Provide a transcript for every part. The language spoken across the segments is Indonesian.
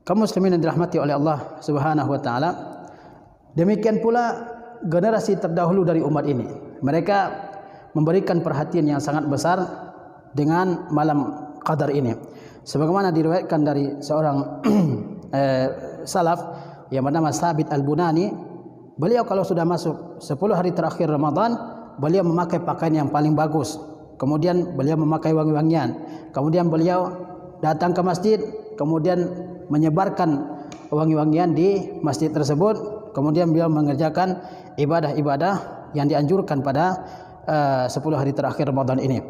kaum muslimin yang dirahmati oleh Allah Subhanahu wa taala, demikian pula generasi terdahulu dari umat ini. Mereka memberikan perhatian yang sangat besar dengan malam qadar ini. Sebagaimana diriwayatkan dari seorang salaf yang bernama Sabit Al-Bunani, beliau kalau sudah masuk 10 hari terakhir Ramadan, beliau memakai pakaian yang paling bagus. Kemudian beliau memakai wangi-wangian. Kemudian beliau datang ke masjid, kemudian menyebarkan wangi-wangian di masjid tersebut. Kemudian beliau mengerjakan ibadah-ibadah yang dianjurkan pada 10 hari terakhir Ramadan ini.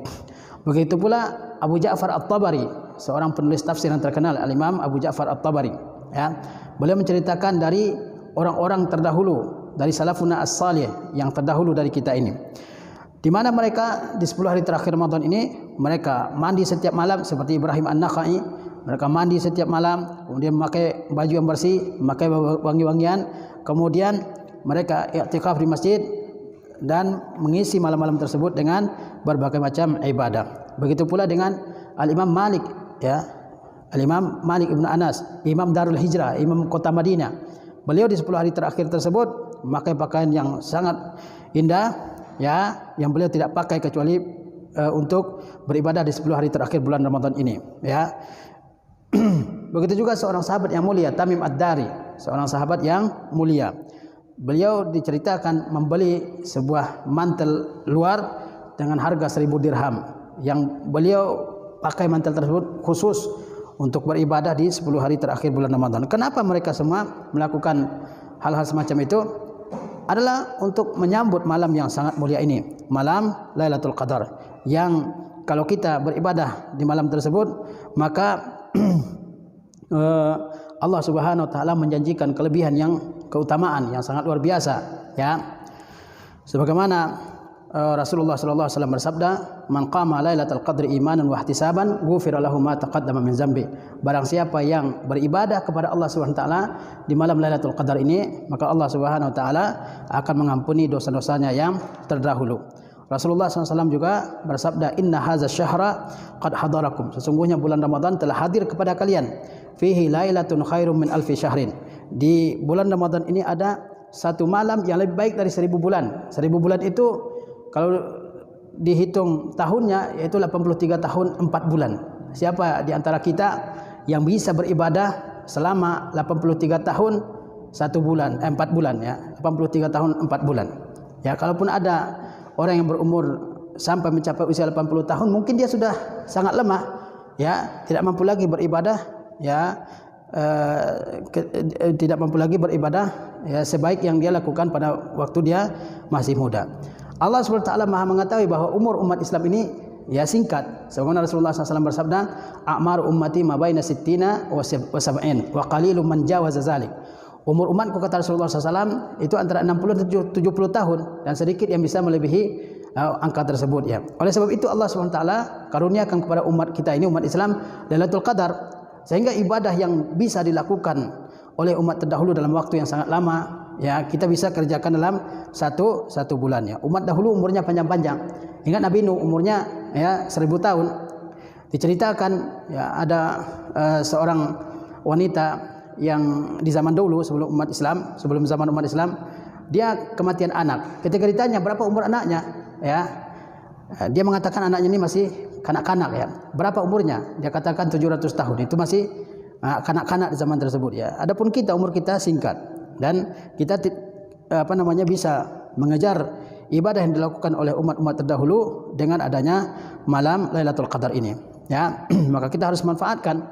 Begitu pula Abu Ja'far At-Tabari, seorang penulis tafsir yang terkenal, Al-Imam Abu Ja'far At-Tabari, ya. Beliau menceritakan dari orang-orang terdahulu, dari salafuna as-salih yang terdahulu dari kita ini, di mana mereka di 10 hari terakhir Ramadan ini mereka mandi setiap malam seperti Ibrahim An-Nakhai. Mereka mandi setiap malam, kemudian memakai baju yang bersih, memakai wangi-wangian, kemudian mereka i'tikaf di masjid dan mengisi malam-malam tersebut dengan berbagai macam ibadah. Begitu pula dengan Al-Imam Malik, ya. Al-Imam Malik Ibn Anas, Imam Darul Hijrah, Imam Kota Madinah. Beliau di 10 hari terakhir tersebut memakai pakaian yang sangat indah, ya, yang beliau tidak pakai kecuali untuk beribadah di 10 hari terakhir bulan Ramadan ini, ya. Begitu juga seorang sahabat yang mulia, Tamim Ad-Dari, seorang sahabat yang mulia. Beliau diceritakan membeli sebuah mantel luar dengan harga 1000 dirham, yang beliau pakai mantel tersebut khusus untuk beribadah di 10 hari terakhir bulan Ramadan. Kenapa mereka semua melakukan hal-hal semacam itu? Adalah untuk menyambut malam yang sangat mulia ini, malam Lailatul Qadar, yang kalau kita beribadah di malam tersebut, maka Allah Subhanahu wa taala menjanjikan kelebihan yang keutamaan yang sangat luar biasa, ya. Sebagaimana Rasulullah sallallahu alaihi wasallam bersabda, "Man qama lailatal qadri imanan wa ihtisaban, ghufira lahu ma taqaddama min dzambi." Barang siapa yang beribadah kepada Allah Subhanahu wa taala di malam Lailatul Qadar ini, maka Allah Subhanahu wa taala akan mengampuni dosa-dosanya yang terdahulu. Rasulullah SAW juga bersabda, "Inna hadza syahra qad hadarakum." Sesungguhnya bulan Ramadan telah hadir kepada kalian. Fihi lailatun khairum min alfi syahrin. Di bulan Ramadan ini ada satu malam yang lebih baik dari 1000 bulan. 1000 bulan itu kalau dihitung tahunnya yaitu 83 tahun 4 bulan. Siapa di antara kita yang bisa beribadah selama 83 tahun 1 bulan, 4 bulan, ya. 83 tahun 4 bulan. Ya, kalaupun ada orang yang berumur sampai mencapai usia 80 tahun, mungkin dia sudah sangat lemah, ya, tidak mampu lagi beribadah, ya, tidak mampu lagi beribadah, ya, sebaik yang dia lakukan pada waktu dia masih muda. Allah SWT Maha mengetahui bahwa umur umat Islam ini, ya, singkat. Sebagaimana Rasulullah SAW bersabda, "A'mar ummati ma baina sittina wa sab'in wa qalilun man jawaza zalik." Umur umatku, kata Rasulullah SAW, itu antara 60 dan 70 tahun, dan sedikit yang bisa melebihi angka tersebut, ya. Oleh sebab itu Allah SWT karuniakan kepada umat kita ini, umat Islam, Lailatul Qadar, sehingga ibadah yang bisa dilakukan oleh umat terdahulu dalam waktu yang sangat lama, ya, kita bisa kerjakan dalam satu bulan, ya. Umat dahulu umurnya panjang-panjang. Ingat Nabi Nuh umurnya, ya, 1000 tahun. Diceritakan, ya, ada seorang wanita yang di zaman dulu sebelum zaman umat Islam, dia kematian anak. Ketika ditanya berapa umur anaknya, ya, dia mengatakan anaknya ini masih kanak-kanak, ya. Berapa umurnya? Dia katakan 700 tahun. Itu masih kanak-kanak di zaman tersebut, ya. Adapun kita, umur kita singkat, dan kita bisa mengejar ibadah yang dilakukan oleh umat-umat terdahulu dengan adanya malam Lailatul Qadar ini, ya. Maka kita harus manfaatkan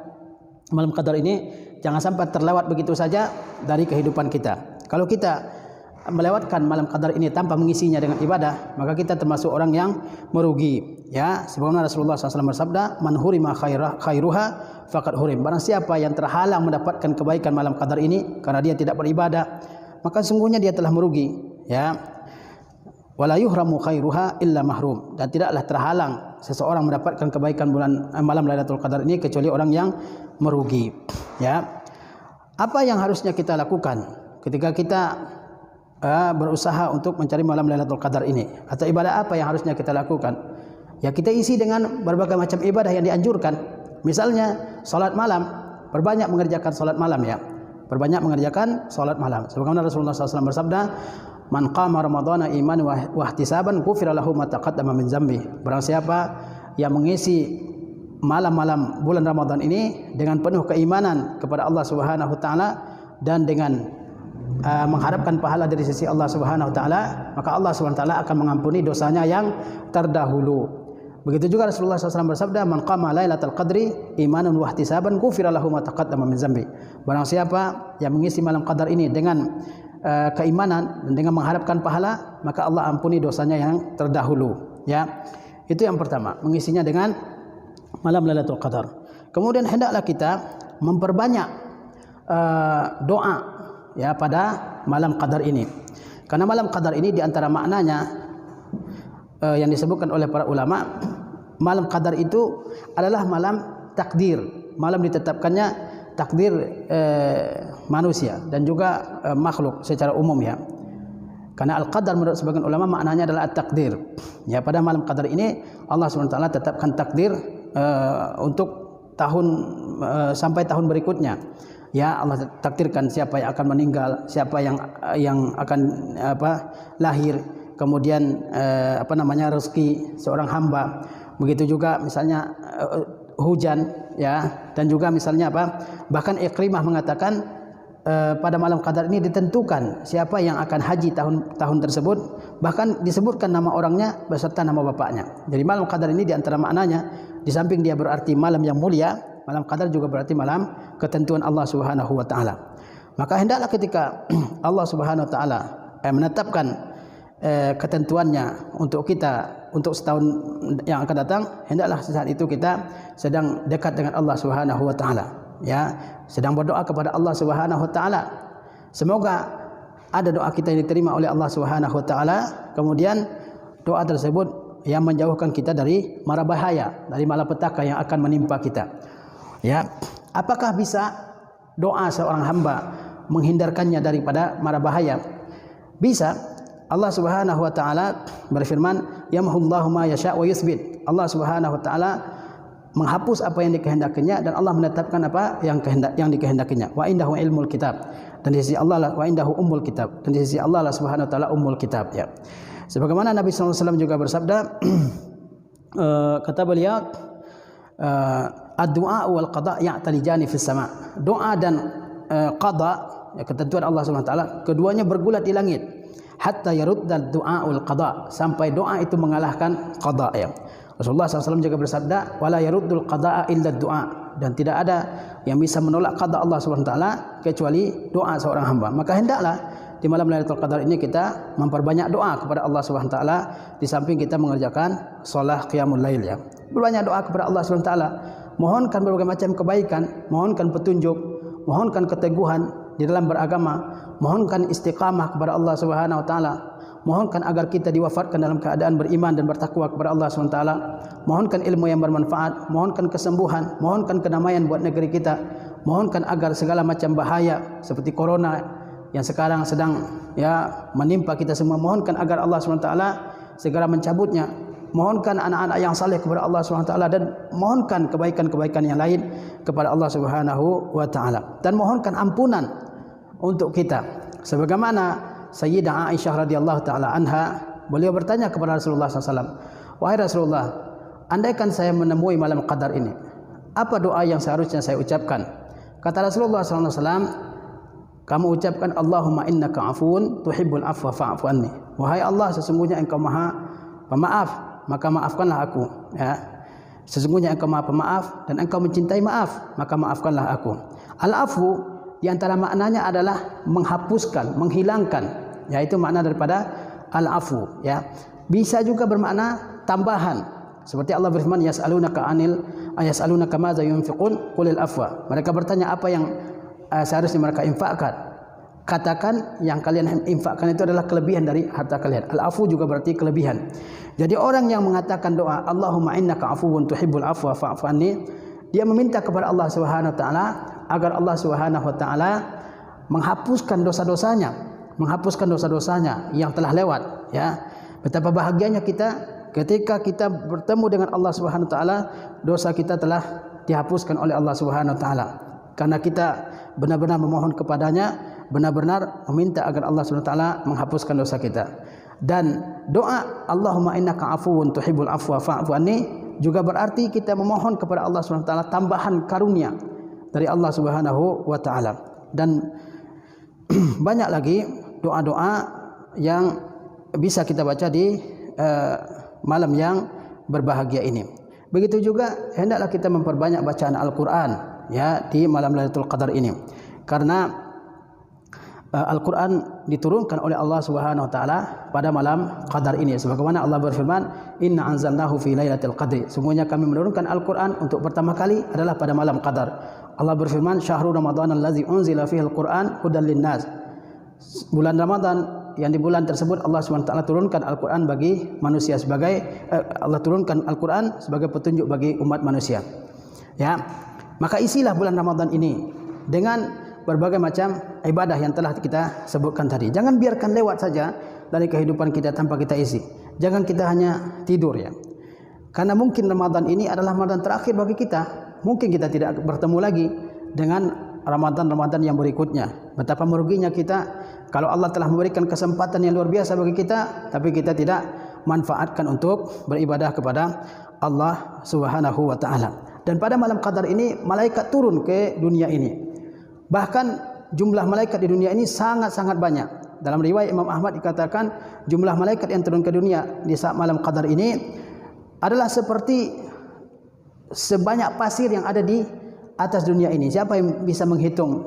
malam Qadar ini, jangan sampai terlewat begitu saja dari kehidupan kita. Kalau kita melewatkan malam Qadar ini tanpa mengisinya dengan ibadah, maka kita termasuk orang yang merugi, ya. Sebagaimana Rasulullah SAW bersabda, "Man hurima khairuha faqad hurim." Barang siapa yang terhalang mendapatkan kebaikan malam Qadar ini karena dia tidak beribadah, maka sungguhnya dia telah merugi, ya. Wala yuhramu khairuha illa mahrum. Dan tidaklah terhalang seseorang mendapatkan kebaikan malam Lailatul Qadar ini kecuali orang yang merugi, ya. Apa yang harusnya kita lakukan ketika kita berusaha untuk mencari malam Lailatul Qadar ini, atau ibadah apa yang harusnya kita lakukan? Ya, kita isi dengan berbagai macam ibadah yang dianjurkan. Misalnya salat malam, perbanyak mengerjakan salat malam ya. Perbanyak mengerjakan salat malam. Sebagaimana Rasulullah SAW bersabda, "Man qama ramadhana imanan wa ihtisaban ghufira lahu ma taqaddama min dzambi." Barang siapa yang mengisi malam-malam bulan Ramadan ini dengan penuh keimanan kepada Allah Subhanahu wa taala dan dengan mengharapkan pahala dari sisi Allah Subhanahu wa taala, maka Allah Subhanahu wa taala akan mengampuni dosanya yang terdahulu. Begitu juga Rasulullah SAW bersabda, "Man qama lailatal qadri imanan wa ihtisaban ghufira lahu ma taqaddama min dzambi." Barang siapa yang mengisi malam qadar ini dengan keimanan dan dengan mengharapkan pahala, maka Allah ampuni dosanya yang terdahulu. Ya, itu yang pertama, mengisinya dengan malam Lailatul Qadar. Kemudian hendaklah kita memperbanyak doa ya pada malam qadar ini. Karena malam qadar ini diantara maknanya yang disebutkan oleh para ulama, malam qadar itu adalah malam takdir, malam ditetapkannya takdir manusia dan juga makhluk secara umum ya. Karena al-qadar menurut sebagian ulama maknanya adalah at-takdir. Ya, pada malam qadar ini Allah SWT tetapkan takdir untuk tahun sampai tahun berikutnya. Ya, Allah takdirkan siapa yang akan meninggal, siapa yang akan lahir, kemudian rezeki seorang hamba. Begitu juga misalnya hujan ya, dan juga misalnya bahkan Ikrimah mengatakan pada malam qadar ini ditentukan siapa yang akan haji tahun tersebut, bahkan disebutkan nama orangnya beserta nama bapaknya. Jadi malam qadar ini diantara maknanya, di samping dia berarti malam yang mulia, malam qadar juga berarti malam ketentuan Allah Subhanahu wa taala. Maka hendaklah ketika Allah Subhanahu wa taala menetapkan ketentuannya untuk kita untuk setahun yang akan datang, hendaklah saat itu kita sedang dekat dengan Allah Subhanahu wa taala, ya, sedang berdoa kepada Allah Subhanahu wa taala. Semoga ada doa kita yang diterima oleh Allah Subhanahu wa taala, kemudian doa tersebut yang menjauhkan kita dari mara bahaya, dari malapetaka yang akan menimpa kita. Ya, apakah bisa doa seorang hamba menghindarkannya daripada mara bahaya? Bisa. Allah Subhanahu wa taala berfirman, "Yamhullahu ma yasha' wa yutsbit." Allah Subhanahu wa taala menghapus apa yang dikehendakinya dan Allah menetapkan apa yang dikehendakinya. Wa indahu ilmul kitab. Dan di sisi Allah wa indahu ummul kitab. Dan di sisi Allah Subhanahu wa taala ummul kitab ya. Sebagaimana Nabi sallallahu alaihi wasallam juga bersabda, kata beliau, ad-du'a wal qada' ya'talijani fis sama'. Doa dan qada, ya, ketentuan Allah Subhanahu wa taala, keduanya bergulat di langit. Hatta yaruddal du'aul qada, sampai doa itu mengalahkan qada ya. Rasulullah SAW juga bersabda, wala yaruddul qada'a illa du'a, dan tidak ada yang bisa menolak qada Allah Subhanahu wa taala kecuali doa seorang hamba. Maka hendaklah di malam Lailatul Qadar ini kita memperbanyak doa kepada Allah Subhanahu wa taala, di samping kita mengerjakan shalah qiyamul lail ya. Berbanyak doa kepada Allah Subhanahu wa taala, mohonkan berbagai macam kebaikan, mohonkan petunjuk, mohonkan keteguhan di dalam beragama, mohonkan istiqamah kepada Allah Subhanahu wa taala, mohonkan agar kita diwafatkan dalam keadaan beriman dan bertakwa kepada Allah Subhanahu wa taala, mohonkan ilmu yang bermanfaat, mohonkan kesembuhan, mohonkan kedamaian buat negeri kita, mohonkan agar segala macam bahaya seperti corona yang sekarang sedang ya menimpa kita semua, mohonkan agar Allah Subhanahu wa taala segera mencabutnya, mohonkan anak-anak yang saleh kepada Allah Subhanahu wa taala, dan mohonkan kebaikan-kebaikan yang lain kepada Allah Subhanahu wa taala, dan mohonkan ampunan untuk kita. Sebagaimana Sayyidah Aisyah radhiyallahu taala anha, beliau bertanya kepada Rasulullah SAW, wahai Rasulullah, andaikan saya menemui malam qadar ini, apa doa yang seharusnya saya ucapkan? Kata Rasulullah SAW, kamu ucapkan, Allahumma innaka afuun tuhibbul afwa fa'fu anni. Wahai Allah, sesungguhnya engkau maha pemaaf, maka maafkanlah aku ya. Sesungguhnya engkau maha pemaaf dan engkau mencintai maaf, maka maafkanlah aku. Al-afu di antara maknanya adalah menghapuskan, menghilangkan, yaitu makna daripada al-afu ya. Bisa juga bermakna tambahan, seperti Allah berfirman, yas'alunaka madza yunfiqun qulil afwa. Mereka bertanya apa yang seharusnya mereka infakkan, katakan yang kalian infakkan itu adalah kelebihan dari harta kalian. Al-afu juga berarti kelebihan. Jadi orang yang mengatakan doa Allahumma innaka afuwun tuhibbul afwa fa'fu anni, dia meminta kepada Allah Subhanahu wa taala agar Allah Subhanahu wa taala menghapuskan dosa-dosanya, yang telah lewat ya. Betapa bahagianya kita ketika kita bertemu dengan Allah Subhanahu wa taala, dosa kita telah dihapuskan oleh Allah Subhanahu wa taala. karena kita benar-benar memohon kepadanya, benar-benar meminta agar Allah SWT menghapuskan dosa kita. Dan doa Allahumma innaka afuwun tuhibbul afwa fa'fu anni juga berarti kita memohon kepada Allah SWT tambahan karunia dari Allah Subhanahu wa taala. Dan banyak lagi doa-doa yang bisa kita baca di malam yang berbahagia ini. Begitu juga hendaklah kita memperbanyak bacaan Al-Qur'an ya di malam Lailatul Qadar ini. Karena Al-Quran diturunkan oleh Allah Subhanahu wa taala pada malam Qadar ini. Sebagaimana Allah berfirman, "Inna anzalnahu fi lailatul qadri." Sungguhnya kami menurunkan Al-Quran untuk pertama kali adalah pada malam Qadar. Allah berfirman, "Syahrul Ramadan allazi unzila fihi al-Qur'an hudan linnas." Bulan Ramadan yang di bulan tersebut Allah Subhanahu wa taala turunkan Al-Quran bagi manusia sebagai Allah turunkan Al-Quran sebagai petunjuk bagi umat manusia. Ya. Maka isilah bulan Ramadan ini dengan berbagai macam ibadah yang telah kita sebutkan tadi. Jangan biarkan lewat saja dari kehidupan kita tanpa kita isi. Jangan kita hanya tidur ya. Karena mungkin Ramadan ini adalah Ramadan terakhir bagi kita. Mungkin kita tidak bertemu lagi dengan Ramadan-Ramadan yang berikutnya. Betapa meruginya kita kalau Allah telah memberikan kesempatan yang luar biasa bagi kita, tapi kita tidak manfaatkan untuk beribadah kepada Allah Subhanahu wa taala. Dan pada malam Qadar ini malaikat turun ke dunia ini. Bahkan jumlah malaikat di dunia ini sangat-sangat banyak. Dalam riwayat Imam Ahmad dikatakan jumlah malaikat yang turun ke dunia di saat malam Qadar ini adalah seperti sebanyak pasir yang ada di atas dunia ini. Siapa yang bisa menghitung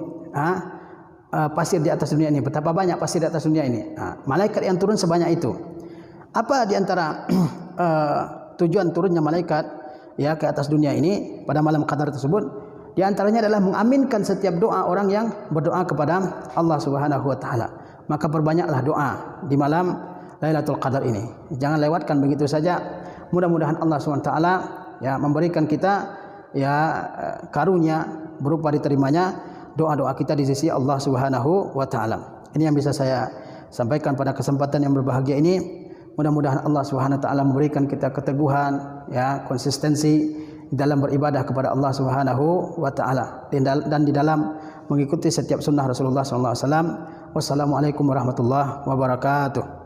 pasir di atas dunia ini? Betapa banyak pasir di atas dunia ini. Malaikat yang turun sebanyak itu. Apa di antara tujuan turunnya malaikat ya ke atas dunia ini pada malam Qadar tersebut? Di antaranya adalah mengaminkan setiap doa orang yang berdoa kepada Allah Subhanahu wa taala. Maka perbanyaklah doa di malam Lailatul Qadar ini. Jangan lewatkan begitu saja. Mudah-mudahan Allah Subhanahu wa taala ya memberikan kita ya karunia berupa diterimanya doa-doa kita di sisi Allah Subhanahu wa taala. Ini yang bisa saya sampaikan pada kesempatan yang berbahagia ini. Mudah-mudahan Allah Subhanahu wa taala memberikan kita keteguhan ya, konsistensi dalam beribadah kepada Allah Subhanahu wa taala dan di dalam mengikuti setiap sunnah Rasulullah sallallahu alaihi wasallam. Wassalamualaikum warahmatullahi wabarakatuh.